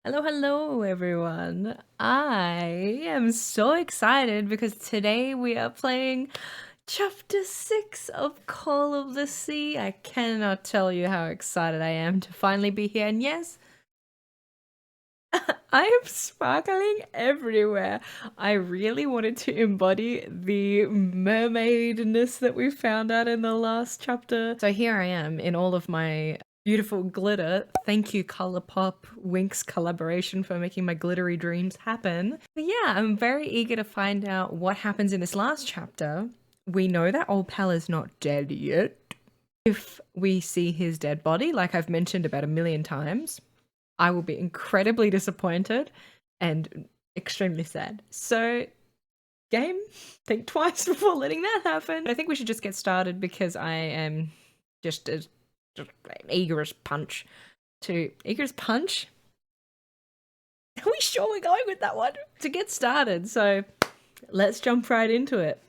Hello, hello, everyone. I am so excited because today we are playing Chapter 6 of Call of the Sea. I cannot tell you how excited I am to finally be here. And yes, I am sparkling everywhere. I really wanted to embody the mermaidness that we found out in the last chapter. So here I am in all of my beautiful glitter. Thank you, Colourpop Winx collaboration, for making my glittery dreams happen. But yeah, I'm very eager to find out what happens in this last chapter. We know that old pal is not dead yet. If we see his dead body, like I've mentioned about a million times, I will be incredibly disappointed and extremely sad. So, game, think twice before letting that happen. But I think we should just get started because I am just eager as punch to eager as punch. Are we sure we're going with that one? To get started. So, let's jump right into it.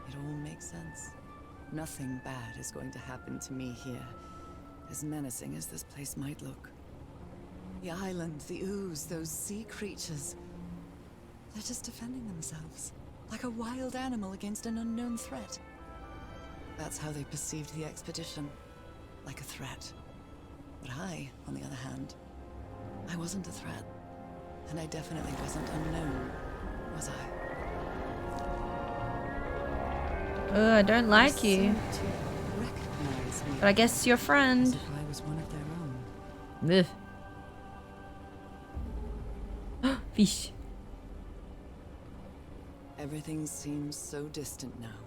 It all makes sense. Nothing bad is going to happen to me here, as menacing as this place might look. The island, the ooze, those sea creatures. They're just defending themselves, like a wild animal against an unknown threat. That's how they perceived the expedition, like a threat. But I, on the other hand, I wasn't a threat. And I definitely wasn't unknown, was I? I don't like you. But I guess your friend. As if I was one of their own. Ugh. Fish. Everything seems so distant now.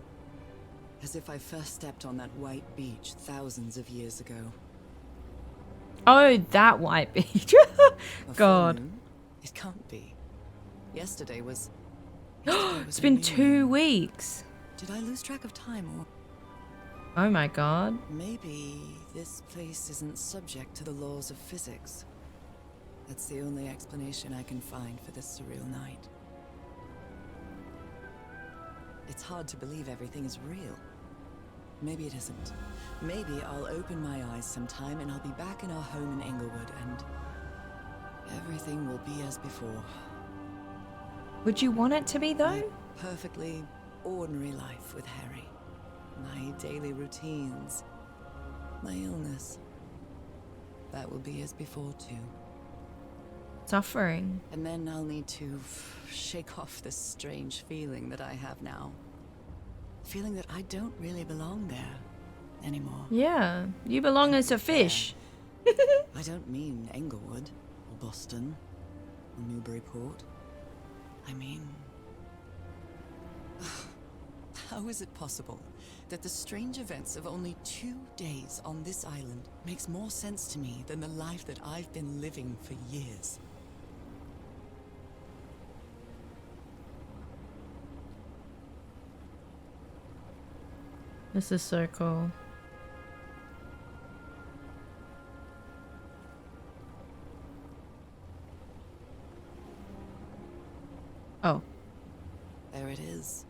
As if I first stepped on that white beach thousands of years ago. Oh, that white beach. God. It can't be. Yesterday was It's been 2 weeks. Did I lose track of time, or Oh my god. maybe this place isn't subject to the laws of physics? That's the only explanation I can find for this surreal night. It's hard to believe everything is real. Maybe it isn't. Maybe I'll open my eyes sometime and I'll be back in our home in Inglewood and everything will be as before. Would you want it to be though? My perfectly ordinary life with Harry. My daily routines. My illness. That will be as before too. Suffering. And then I'll need to shake off this strange feeling that I have now. Feeling that I don't really belong there anymore. Yeah, you belong as a fish. I don't mean Englewood or Boston or Newburyport. I mean, how is it possible that the strange events of only 2 days on this island makes more sense to me than the life that I've been living for years? This is so cool. Oh. There it is.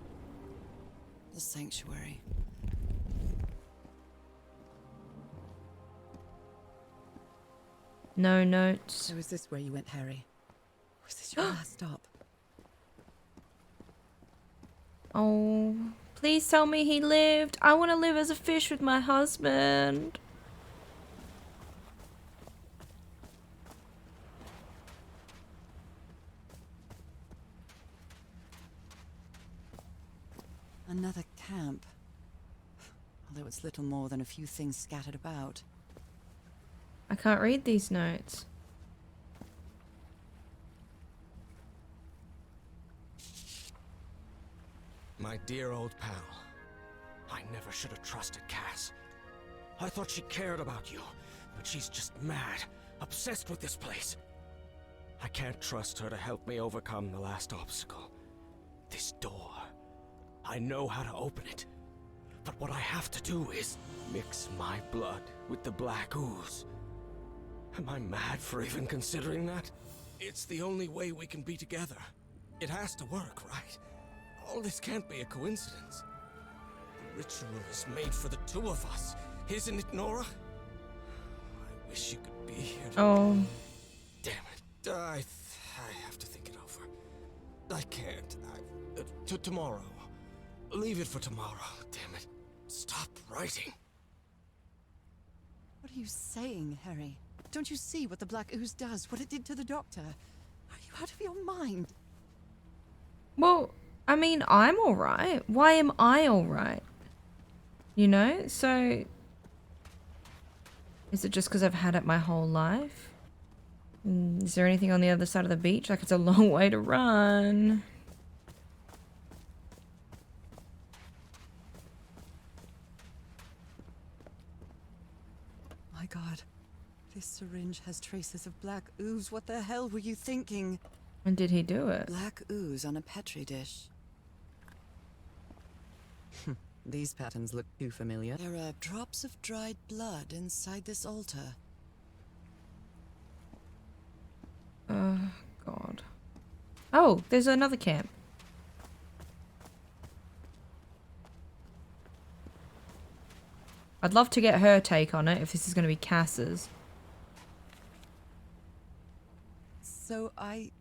The sanctuary. No notes. So is this where you went, Harry? Was this your last stop? Oh, please tell me he lived. I want to live as a fish with my husband. Another camp. Although it's little more than a few things scattered about. I can't read these notes. My dear old pal. I never should have trusted Cass. I thought she cared about you, but she's just mad, obsessed with this place. I can't trust her to help me overcome the last obstacle. This door. I know how to open it. But what I have to do is mix my blood with the black ooze. Am I mad for even considering that? It's the only way we can be together. It has to work, right? All this can't be a coincidence. ritual is made for the two of us, isn't it, Nora? I wish you could be here. Oh. Damn it. I have to think it over. I can't. Tomorrow. Leave it for tomorrow. Damn it. Stop writing. What are you saying, Harry? Don't you see what the Black Ooze does? What it did to the Doctor? Are you out of your mind? Well, I mean, I'm alright. Why am I alright? You know? So, is it just because I've had it my whole life? Is there anything on the other side of the beach? Like, it's a long way to run. My God. This syringe has traces of black ooze. What the hell were you thinking? When did he do it? Black ooze on a petri dish. These patterns look too familiar. There are drops of dried blood inside this altar. God. Oh, there's another camp. I'd love to get her take on it if this is going to be Cass's. So I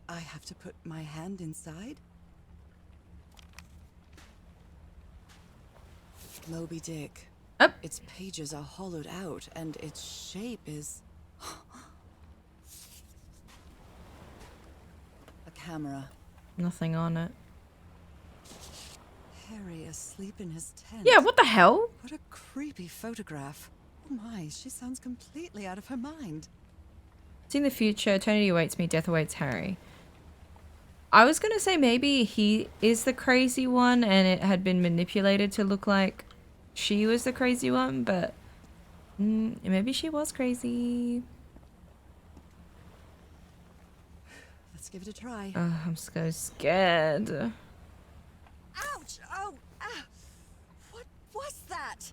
have to put my hand inside? Moby Dick. Up. Its pages are hollowed out, and its shape is... a camera. Nothing on it. Harry asleep in his tent. Yeah, what the hell? What a creepy photograph. Oh my, she sounds completely out of her mind. It's in the future. Eternity awaits me. Death awaits Harry. I was going to say maybe he is the crazy one and it had been manipulated to look like she was the crazy one, but maybe she was crazy. Let's give it a try. I'm so scared. Ouch! Oh! Ah! What was that?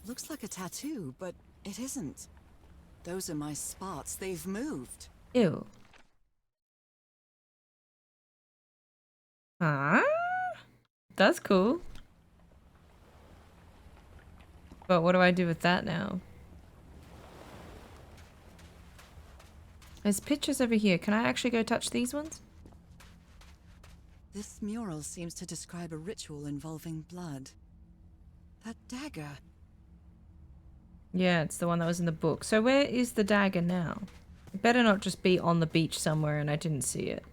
Looks like a tattoo, but it isn't. Those are my spots. They've moved. Ew. Huh? That's cool. But what do I do with that now? There's pictures over here. Can I actually go touch these ones? This mural seems to describe a ritual involving blood. That dagger. Yeah, it's the one that was in the book. So where is the dagger now? It better not just be on the beach somewhere and I didn't see it.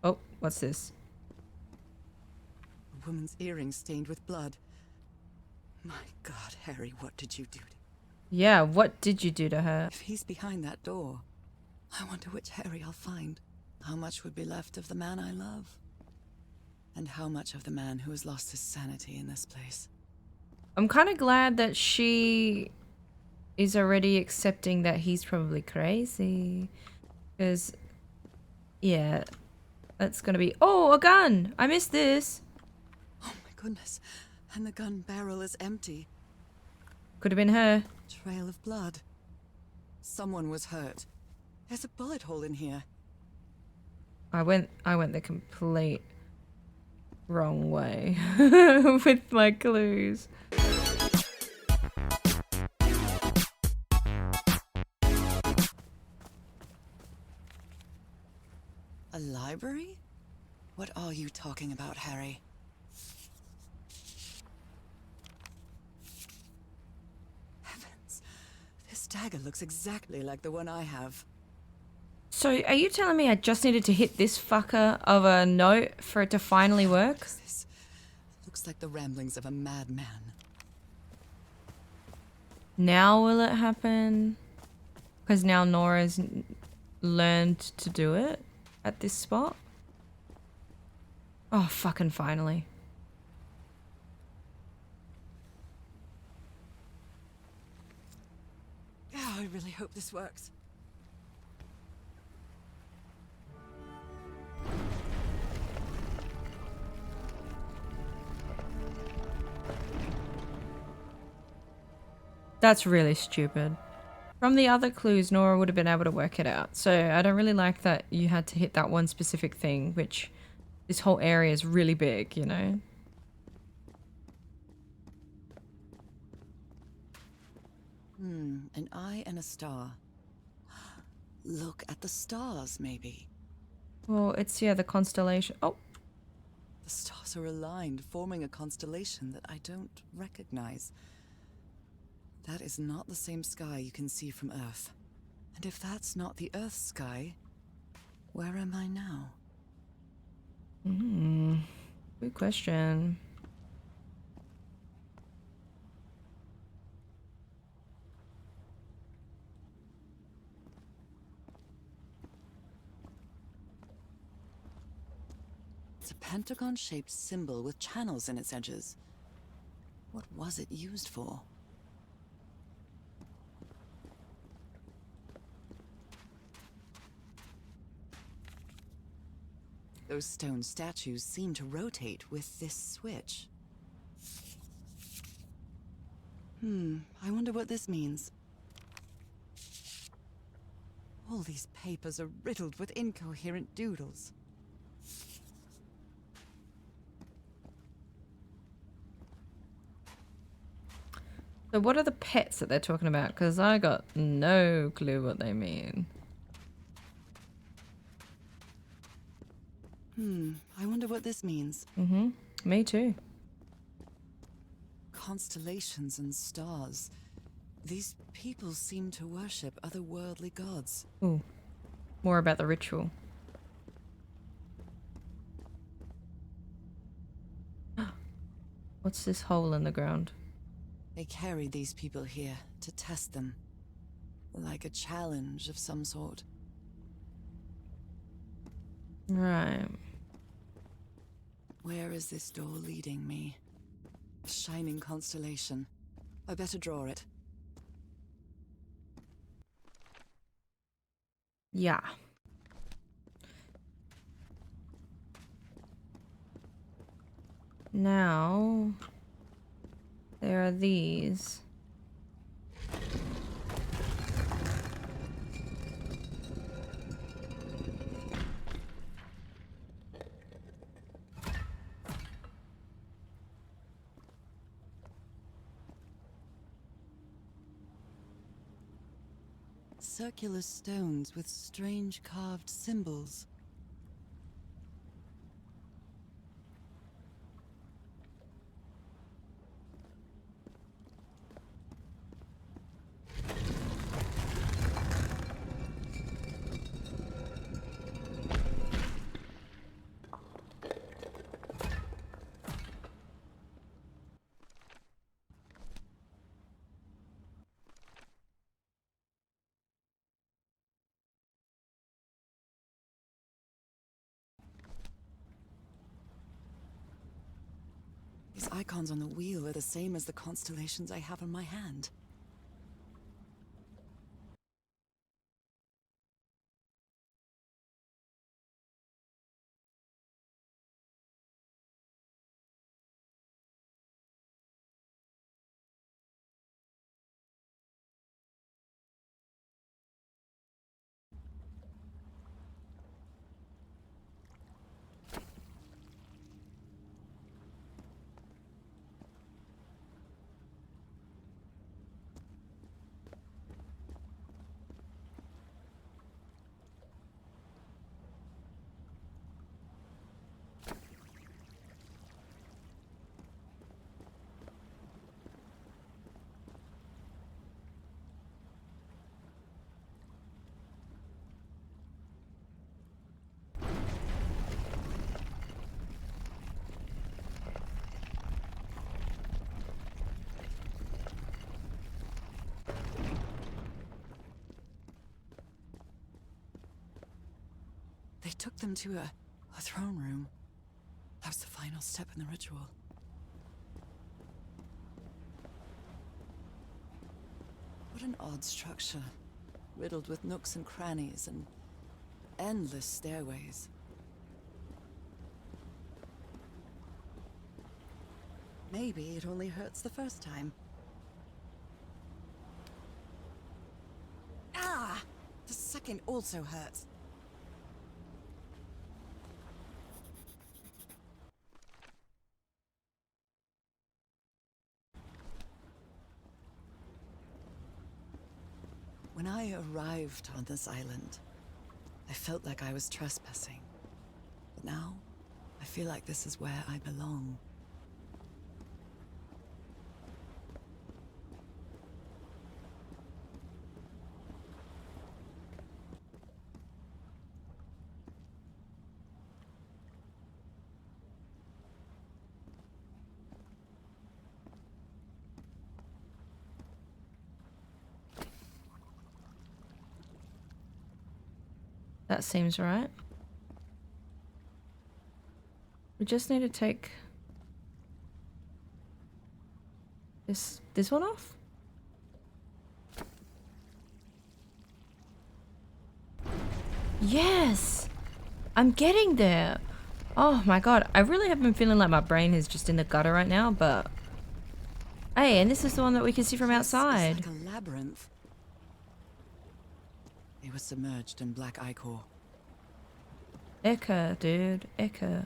Oh, what's this? A woman's earring stained with blood. My God, Harry, what did you do to... Yeah, what did you do to her? If he's behind that door, I wonder which Harry I'll find. How much would be left of the man I love? And how much of the man who has lost his sanity in this place? I'm kind of glad that she is already accepting that he's probably crazy. Because, yeah, that's going to be... Oh, a gun! I missed this. Oh my goodness. And the gun barrel is empty. Could have been her. Trail of blood. Someone was hurt. There's a bullet hole in here. I went the complete wrong way with my clues. A library? What are you talking about, Harry? Heavens. This dagger looks exactly like the one I have. So, are you telling me I just needed to hit this fucker of a note for it to finally work? What is this? Looks like the ramblings of a madman. Now will it happen? Because now Nora's learned to do it at this spot? Oh, fucking finally. Oh, I really hope this works. That's really stupid. From the other clues, Nora would have been able to work it out. So I don't really like that you had to hit that one specific thing, which this whole area is really big, you know? An eye and a star. Look at the stars, maybe. Well, it's, yeah, the constellation. Oh, The stars are aligned, forming a constellation that I don't recognize. That is not the same sky you can see from Earth. And if that's not the Earth's sky, where am I now? good question. It's a pentagon-shaped symbol with channels in its edges. What was it used for? Those stone statues seem to rotate with this switch. I wonder what this means. All these papers are riddled with incoherent doodles. So what are the pets that they're talking about? Because I got no clue what they mean. I wonder what this means. Me too. Constellations and stars. These people seem to worship otherworldly gods. Ooh, more about the ritual. What's this hole in the ground? They carried these people here to test them. Like a challenge of some sort. Right. Where is this door leading me? A shining constellation. I better draw it. Yeah. Now, there are these. Circular stones with strange carved symbols. These icons on the wheel are the same as the constellations I have on my hand. They took them to a throne room. That was the final step in the ritual. What an odd structure. Riddled with nooks and crannies and endless stairways. Maybe it only hurts the first time. Ah! The second also hurts. When I arrived on this island, I felt like I was trespassing. But now, I feel like this is where I belong. That seems right. We just need to take this one off. Yes! I'm getting there. Oh my god, I really have been feeling like my brain is just in the gutter right now, but hey, and this is the one that we can see from outside. It's like a labyrinth. They were submerged in black ichor. Eka, dude. Eka.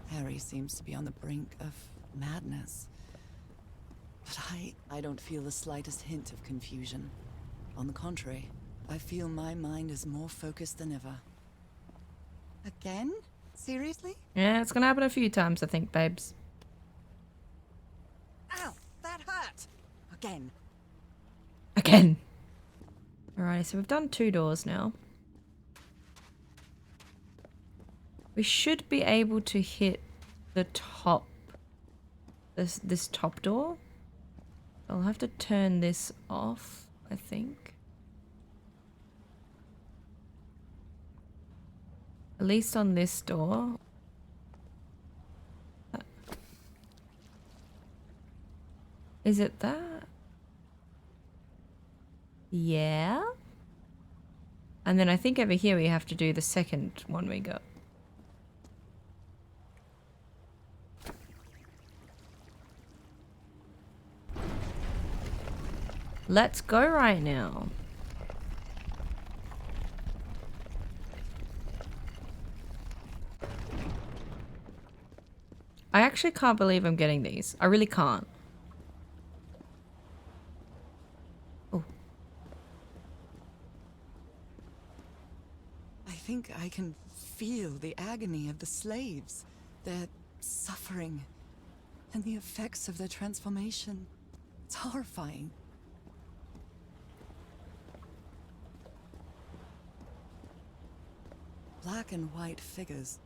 Harry seems to be on the brink of madness. But I don't feel the slightest hint of confusion. On the contrary, I feel my mind is more focused than ever. Again? Seriously? Yeah, it's gonna happen a few times, I think, babes. Ow! That hurt! Again. Again. Alrighty, so we've done 2 doors now. We should be able to hit the top, this top door. I'll have to turn this off, I think. At least on this door. Is it that? Yeah. And then I think over here we have to do the second one we got. Let's go right now. I actually can't believe I'm getting these. I really can't. Oh. I think I can feel the agony of the slaves, their suffering, and the effects of their transformation. It's horrifying. Black and white figures.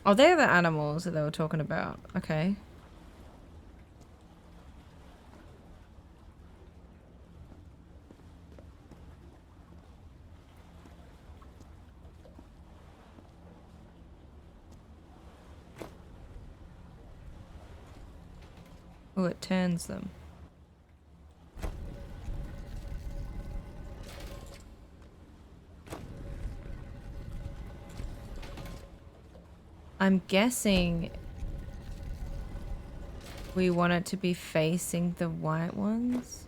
Oh, they're the animals that they were talking about. Okay. Oh, it turns them. I'm guessing we want it to be facing the white ones.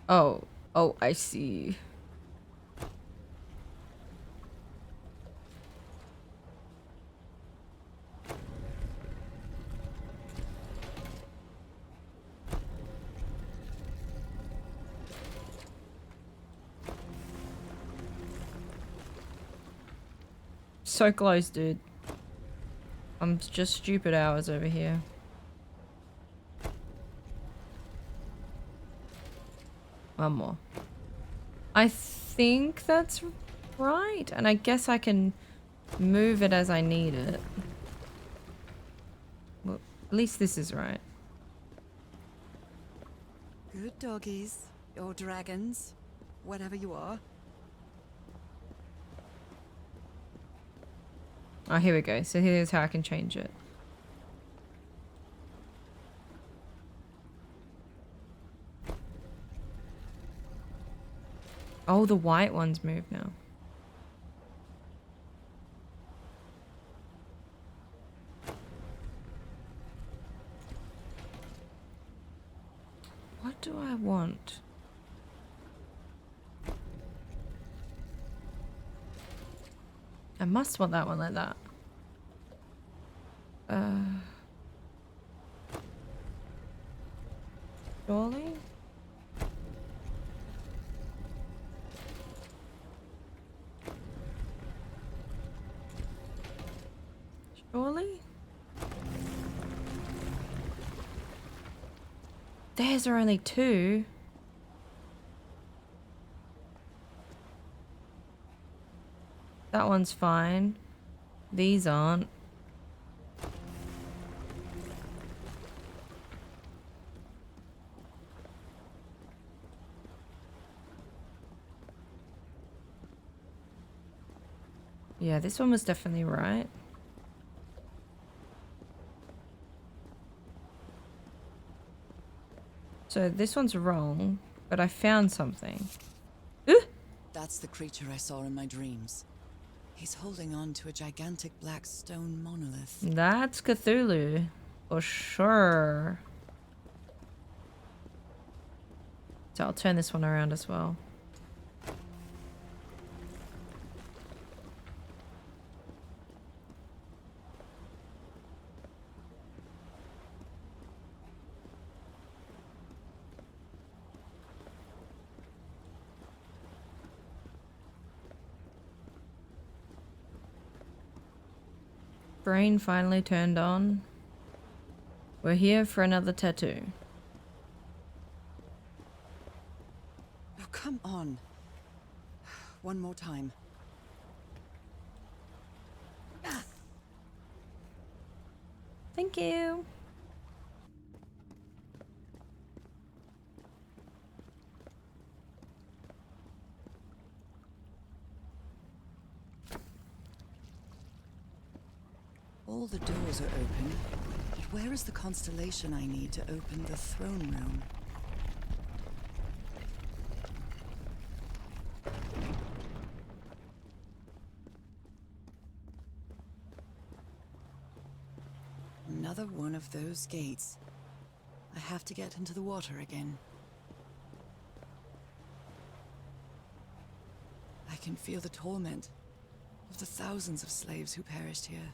Oh, oh, I see. So close, dude. I'm just stupid hours over here. One more. I think that's right. And I guess I can move it as I need it. Well, at least this is right. Good doggies, or dragons, whatever you are. Oh, here we go. So here's how I can change it. Oh, the white ones move now. What do I want? I must want that one like that. Surely? Surely? Theirs are only 2. That one's fine. These aren't. Yeah, this one was definitely right. So this one's wrong, but I found something. That's the creature I saw in my dreams. He's holding on to a gigantic black stone monolith. That's Cthulhu, for sure. So I'll turn this one around as well. Brain finally turned on. We're here for another tattoo. Oh, come on. One more time. Thank you. All the doors are open, but where is the constellation I need to open the throne room? Another one of those gates. I have to get into the water again. I can feel the torment of the thousands of slaves who perished here.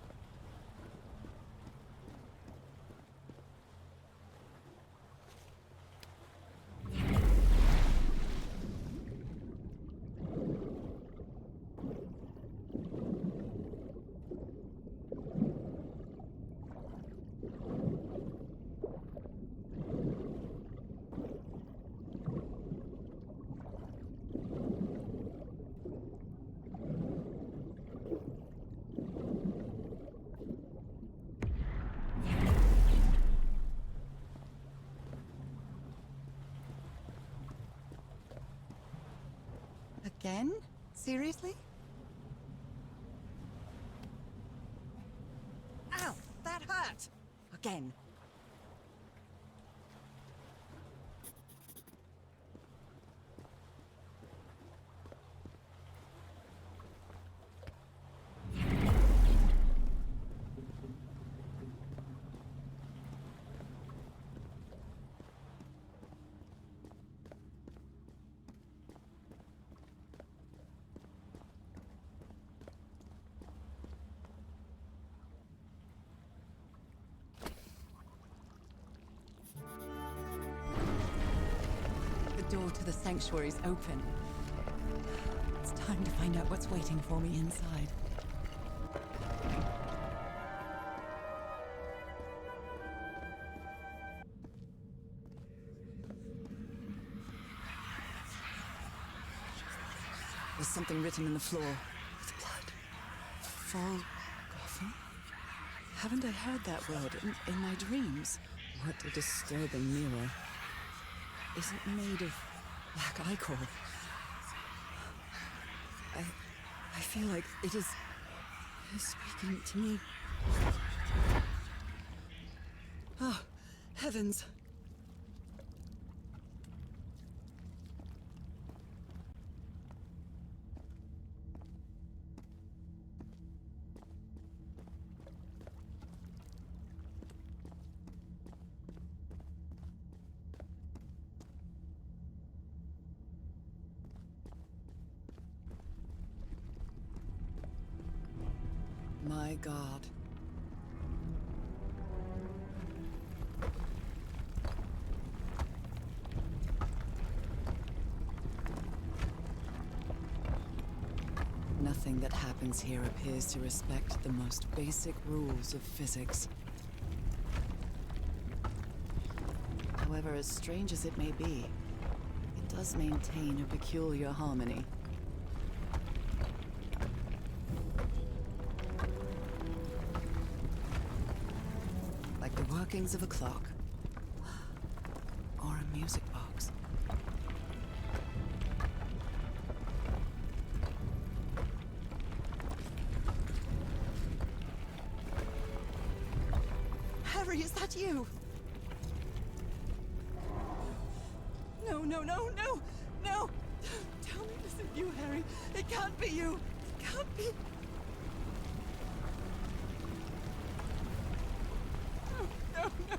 Again? Seriously? Ow! That hurt! Again. The door to the sanctuary's open. It's time to find out what's waiting for me inside. There's something written in the floor. With blood. Fall Gotham? Haven't I heard that word in my dreams? What a disturbing mirror. Is it made of black ichor? I feel like it is speaking to me. Oh, heavens. God. Nothing that happens here appears to respect the most basic rules of physics. However, as strange as it may be, it does maintain a peculiar harmony. Like the workings of a clock. Or a music box. Harry, is that you? No, no, no, no, no! Tell me it isn't you, Harry. It can't be you. It can't be. No, no, no.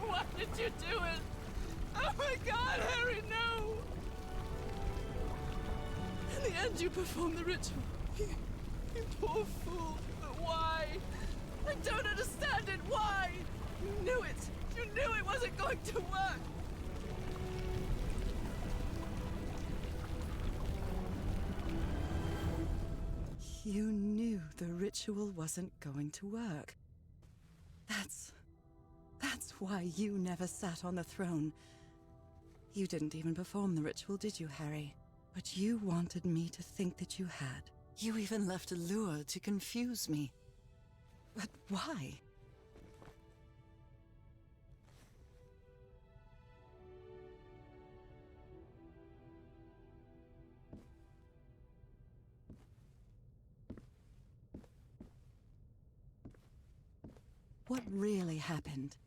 Why did you do it? Oh my God, Harry, no! In the end, you performed the ritual. You poor fool. But why? I don't understand it. Why? You knew it. You knew it wasn't going to work. You knew the ritual wasn't going to work. That's why you never sat on the throne. You didn't even perform the ritual, did you, Harry? But you wanted me to think that you had. You even left a lure to confuse me. But why? What really happened?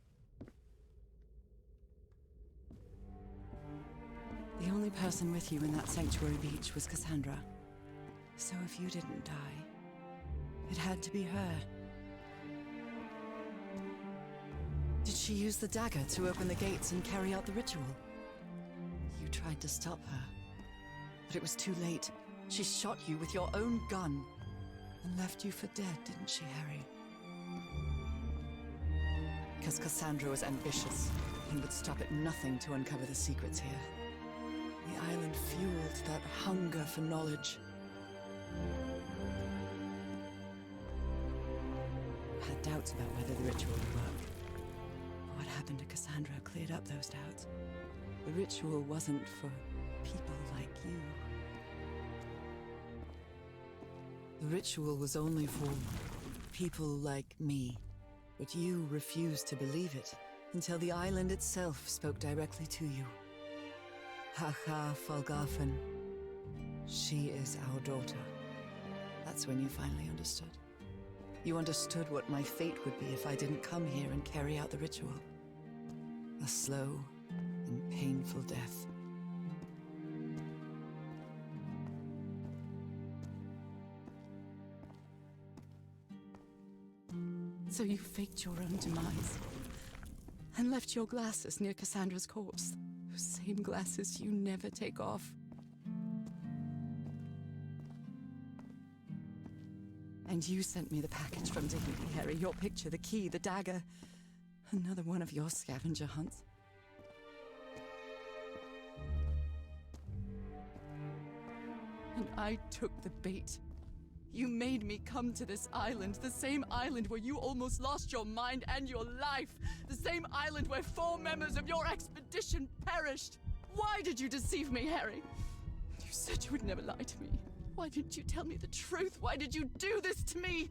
The only person with you in that sanctuary beach was Cassandra. So if you didn't die, it had to be her. Did she use the dagger to open the gates and carry out the ritual? You tried to stop her, but it was too late. She shot you with your own gun and left you for dead, didn't she, Harry? Because Cassandra was ambitious and would stop at nothing to uncover the secrets here. The island fueled that hunger for knowledge. I had doubts about whether the ritual would work. But what happened to Cassandra cleared up those doubts. The ritual wasn't for people like you. The ritual was only for people like me. But you refused to believe it, until the island itself spoke directly to you. Haha Falgafen. She is our daughter. That's when you finally understood. You understood what my fate would be if I didn't come here and carry out the ritual. A slow and painful death. So you faked your own demise and left your glasses near Cassandra's corpse. Those same glasses you never take off. And you sent me the package from Dignity, Harry. Your picture, the key, the dagger. Another one of your scavenger hunts. And I took the bait. You made me come to this island, the same island where you almost lost your mind and your life, the same island where 4 members of your expedition perished. Why did you deceive me, Harry? You said you would never lie to me. Why didn't you tell me the truth? Why did you do this to me?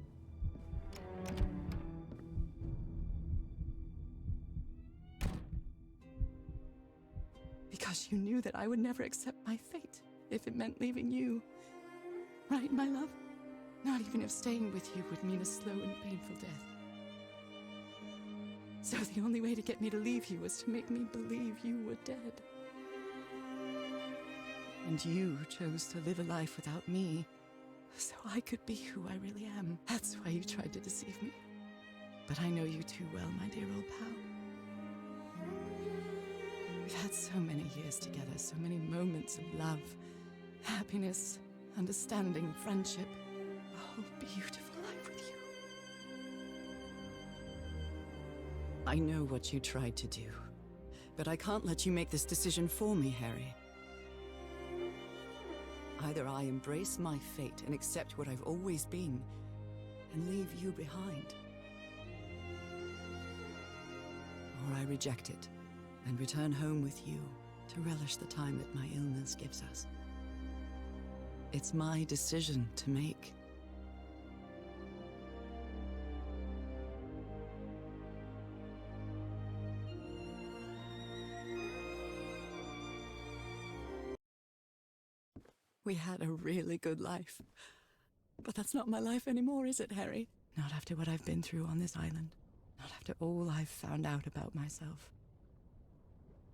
Because you knew that I would never accept my fate if it meant leaving you. Right, my love? Not even if staying with you would mean a slow and painful death. So the only way to get me to leave you was to make me believe you were dead. And you chose to live a life without me, so I could be who I really am. That's why you tried to deceive me. But I know you too well, my dear old pal. We've had so many years together, so many moments of love, happiness, understanding, friendship. A whole beautiful life with you. I know what you tried to do, but I can't let you make this decision for me, Harry. Either I embrace my fate and accept what I've always been, and leave you behind, or I reject it and return home with you to relish the time that my illness gives us. It's my decision to make. We had a really good life. But that's not my life anymore, is it, Harry? Not after what I've been through on this island. Not after all I've found out about myself.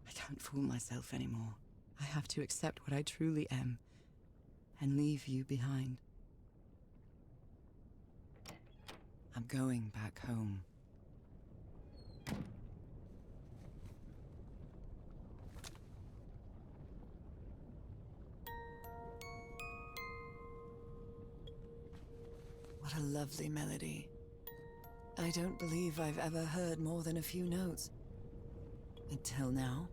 I can't fool myself anymore. I have to accept what I truly am and leave you behind. I'm going back home. What a lovely melody. I don't believe I've ever heard more than a few notes. Until now.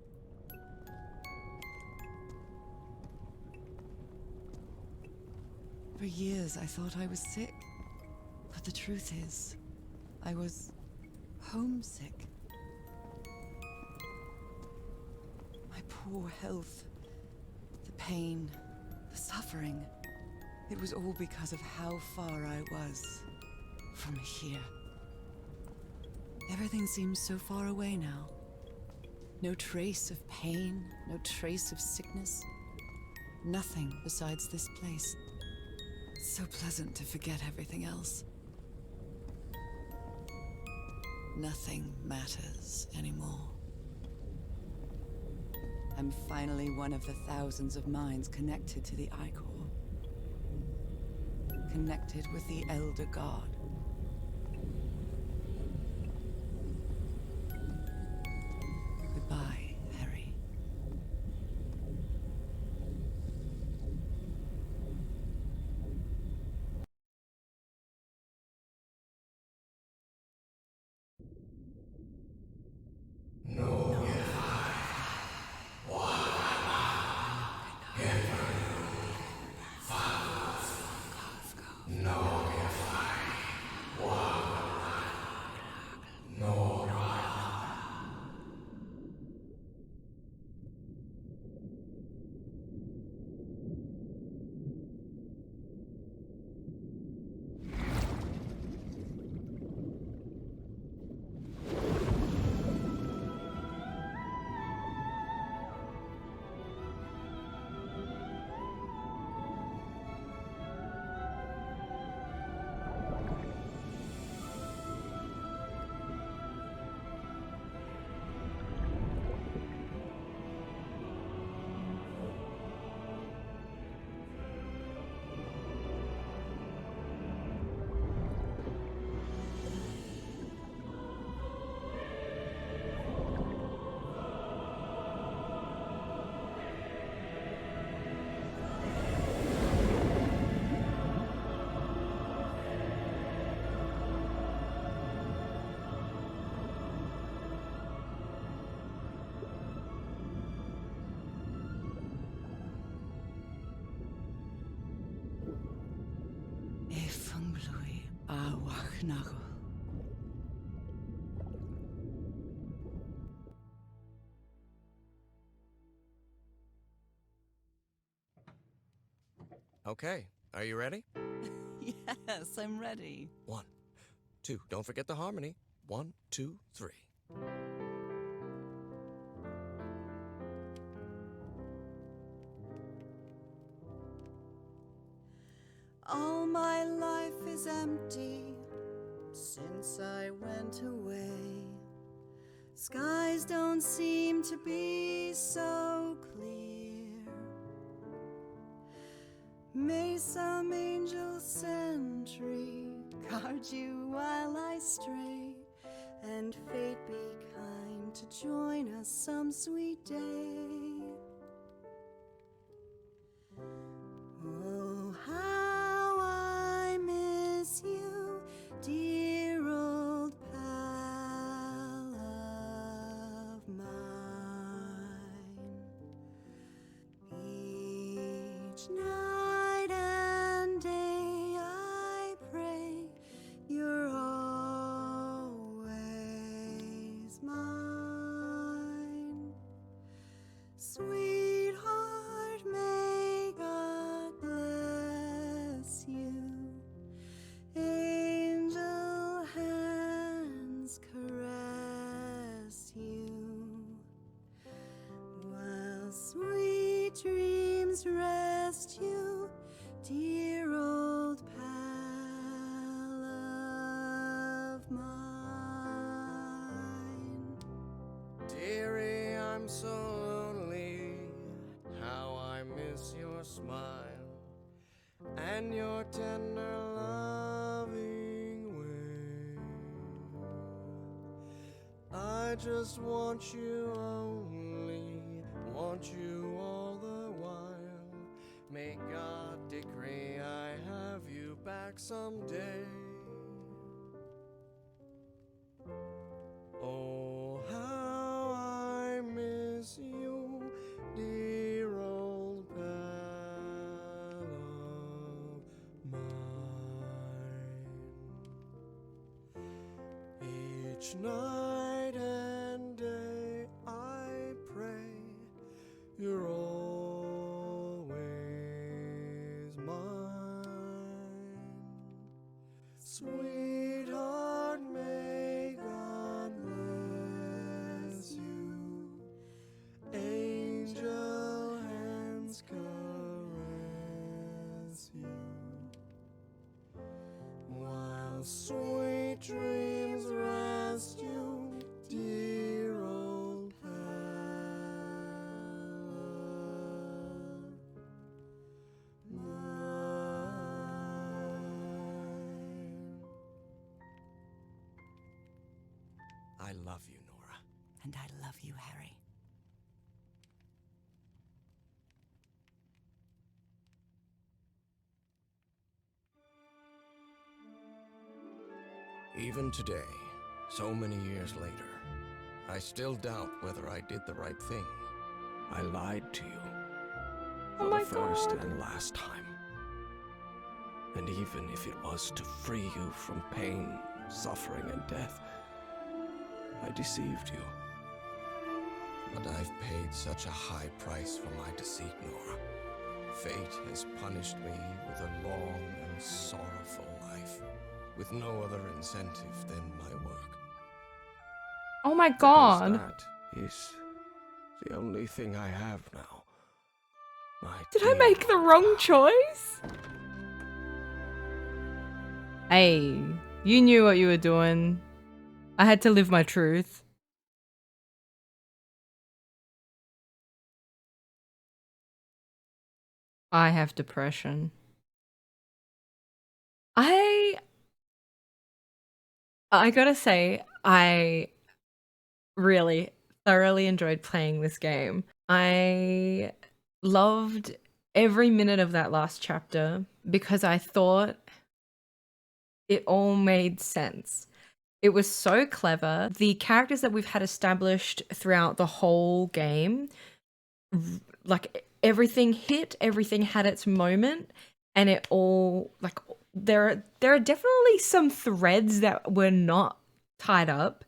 For years I thought I was sick. But the truth is, I was homesick. My poor health, the pain, the suffering. It was all because of how far I was from here. Everything seems so far away now. No trace of pain, no trace of sickness. Nothing besides this place. It's so pleasant to forget everything else. Nothing matters anymore. I'm finally one of the thousands of minds connected to the Ichor. Connected with the Elder God. Goodbye, Harry. Okay, are you ready? Yes, I'm ready. 1, 2, don't forget the harmony. 1, 2, 3. All my life is empty since I went away. Skies don't seem to be so clear. May some angel sentry guard you while I stray, and fate be kind to join us some sweet day. Oh, how I miss you, dear old palace. rest you, dear old pal of mine. Dearie, I'm so lonely. How I miss your smile and your tender loving way. I just want you only, want you all the while. May God decree I have you back someday. Oh, how I miss you, dear old pal of mine. Each night and day I pray you're always mine. Sweetheart, may God bless you. Angel hands caress you, while sweet dreams rest you, dear old pal of mine. I love you, Nora. And I love you, Harry. Even today, so many years later, I still doubt whether I did the right thing. I lied to you. Oh For my the first God. and last time. And even if it was to free you from pain, suffering, and death, I deceived you. But I've paid such a high price for my deceit, Nora. Fate has punished me with a long and sorrowful life, with no other incentive than my work. Oh my Because God. that is the only thing I have now. My Did I dear make the old wrong pal. choice? Hey, you knew what you were doing. I had to live my truth. I have depression. I gotta say, I really thoroughly enjoyed playing this game. I loved every minute of that last chapter because I thought it all made sense. It was so clever. The characters that we've had established throughout the whole game, like everything hit, everything had its moment, and it all like there are definitely some threads that were not tied up,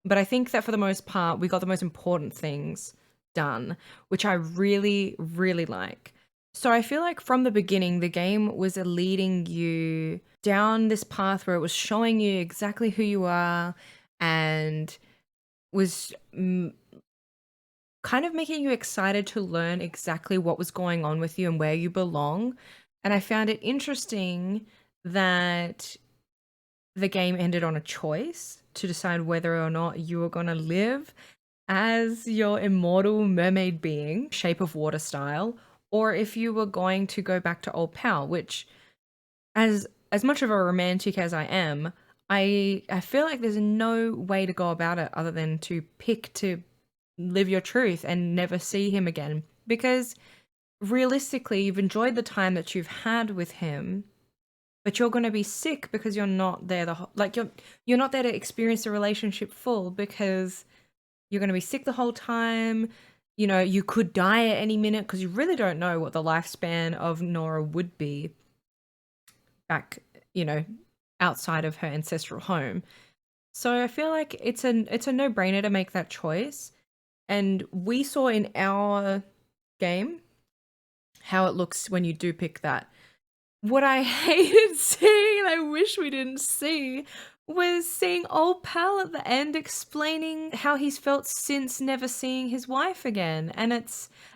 but I think that for the most part we got the most important things done, which I really, really like. So I feel like from the beginning, the game was leading you down this path where it was showing you exactly who you are and was kind of making you excited to learn exactly what was going on with you and where you belong. And I found it interesting that the game ended on a choice to decide whether or not you were going to live as your immortal mermaid being, shape of water style, or if you were going to go back to old pal, which as much of a romantic as I am, I feel like there's no way to go about it other than to pick to live your truth and never see him again, because realistically you've enjoyed the time that you've had with him, but you're going to be sick because you're not there you're not there to experience the relationship full because you're going to be sick the whole time. You know, you could die at any minute because you really don't know what the lifespan of Nora would be back, you know, outside of her ancestral home. So I feel like it's a no-brainer to make that choice. And we saw in our game how it looks when you do pick that. What I hated seeing, and I wish we didn't see, was seeing old pal at the end explaining how he's felt since never seeing his wife again. And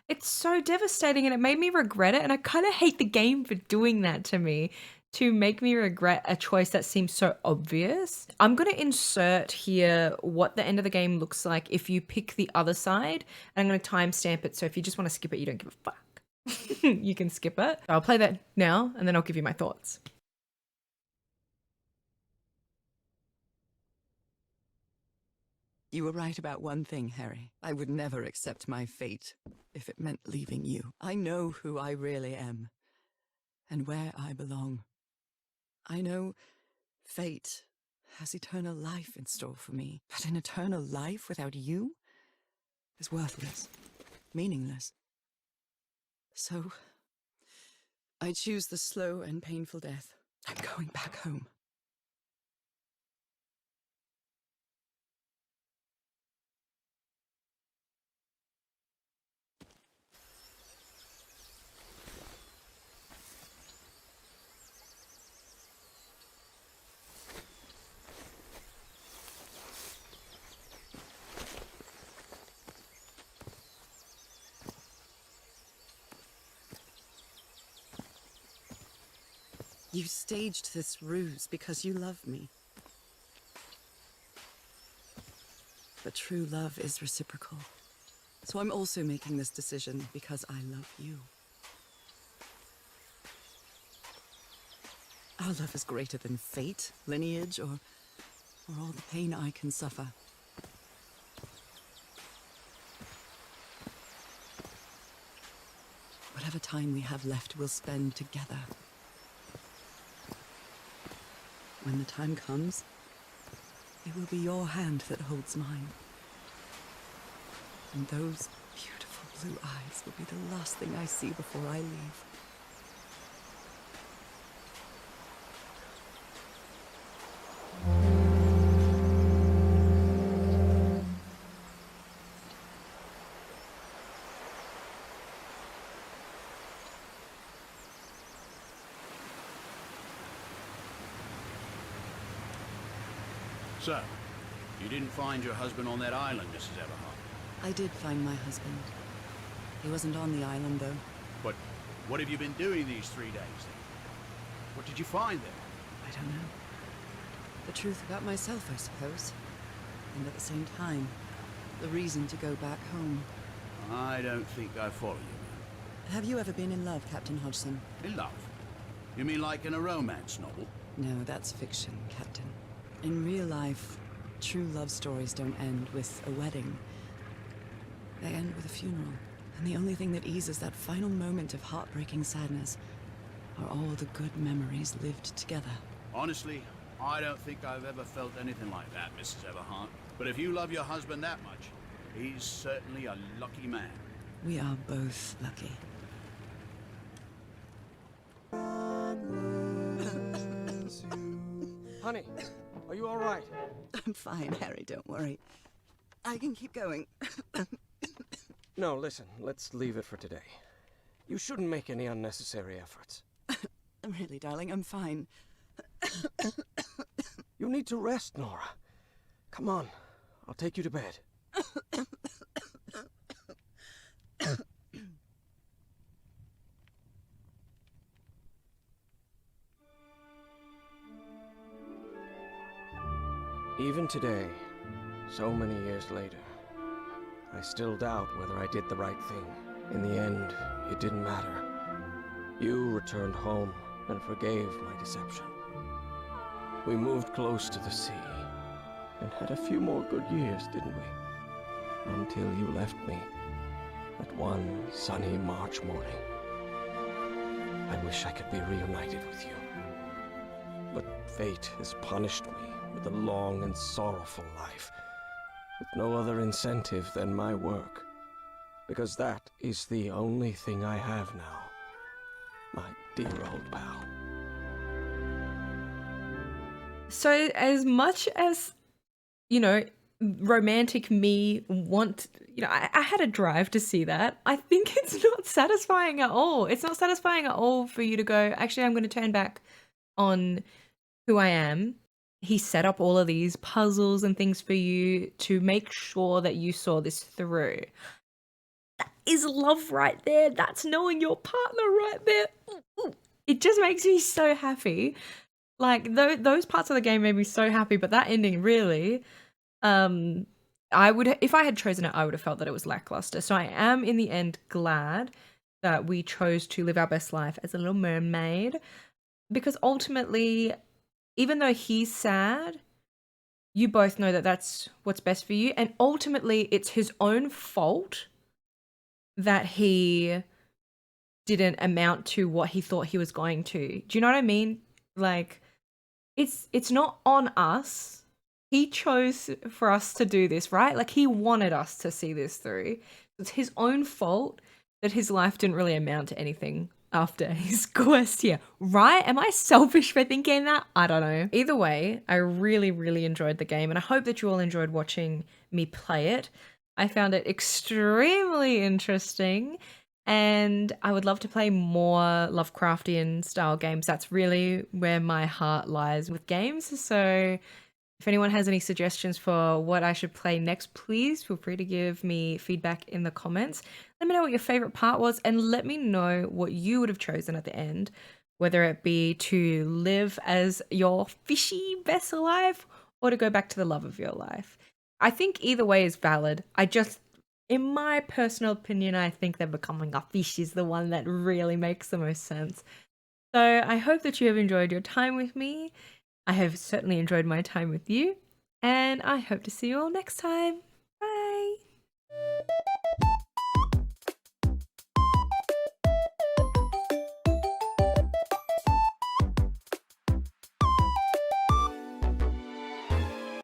It's so devastating and it made me regret it, and I kind of hate the game for doing that to me, to make me regret a choice that seems so obvious. I'm going to insert here what the end of the game looks like if you pick the other side, and I'm going to timestamp it, so if you just want to skip it, you don't give a fuck. You can skip it. I'll play that now, and then I'll give you my thoughts. You were right about one thing, Harry. I would never accept my fate if it meant leaving you. I know who I really am and where I belong. I know fate has eternal life in store for me, but an eternal life without you is worthless, meaningless. So, I choose the slow and painful death. I'm going back home. You staged this ruse because you love me. But true love is reciprocal. So I'm also making this decision because I love you. Our love is greater than fate, lineage, or all the pain I can suffer. Whatever time we have left, we'll spend together. When the time comes, it will be your hand that holds mine. And those beautiful blue eyes will be the last thing I see before I leave. So, you didn't find your husband on that island, Mrs. Everhart. I did find my husband. He wasn't on the island, though. But what have you been doing these 3 days, then? What did you find there? I don't know. The truth about myself, I suppose. And at the same time, the reason to go back home. I don't think I follow you, Have you ever been in love, Captain Hodgson? man. In love? You mean like in a romance novel? No, that's fiction, Captain. In real life, true love stories don't end with a wedding. They end with a funeral. And the only thing that eases that final moment of heartbreaking sadness are all the good memories lived together. Honestly, I don't think I've ever felt anything like that, Mrs. Everhart. But if you love your husband that much, he's certainly a lucky man. We are both lucky. Honey, are you all right? I'm fine, Harry, don't worry. I can keep going. No, listen, let's leave it for today. You shouldn't make any unnecessary efforts. Really, darling, I'm fine. You need to rest, Nora. Come on, I'll take you to bed. Even today, so many years later, I still doubt whether I did the right thing. In the end, it didn't matter. You returned home and forgave my deception. We moved close to the sea and had a few more good years, didn't we? Until you left me that one sunny March morning. I wish I could be reunited with you. But fate has punished me with a long and sorrowful life, with no other incentive than my work, because that is the only thing I have now, my dear old pal. So as much as, you know, romantic me I had a drive to see that. I think it's not satisfying at all. It's not satisfying at all for you to go, actually, I'm going to turn back on who I am. He set up all of these puzzles and things for you to make sure that you saw this through. is love right there. That's knowing your partner right there. Ooh, ooh. It just makes me so happy. Like those parts of the game made me so happy, but that ending really, I would, if I had chosen it, I would have felt that it was lackluster. So I am in the end glad that we chose to live our best life as a little mermaid, because ultimately, even though he's sad, you both know that that's what's best for you, and ultimately it's his own fault that he didn't amount to what he thought he was going to. Do you know what I mean? Like, it's not on us. He chose for us to do this, right? Like, he wanted us to see this through. It's his own fault that his life didn't really amount to anything after his quest here, right? Am I selfish for thinking that? I don't know. Either way, I really, really enjoyed the game, and I hope that you all enjoyed watching me play it. I found it extremely interesting, and I would love to play more Lovecraftian style games. That's really where my heart lies with games. So if anyone has any suggestions for what I should play next, please feel free to give me feedback in the comments. Let me know what your favorite part was, and let me know what you would have chosen at the end, whether it be to live as your fishy best life or to go back to the love of your life. I think either way is valid. In my personal opinion, I think that becoming a fish is the one that really makes the most sense. So I hope that you have enjoyed your time with me. I have certainly enjoyed my time with you, and I hope to see you all next time.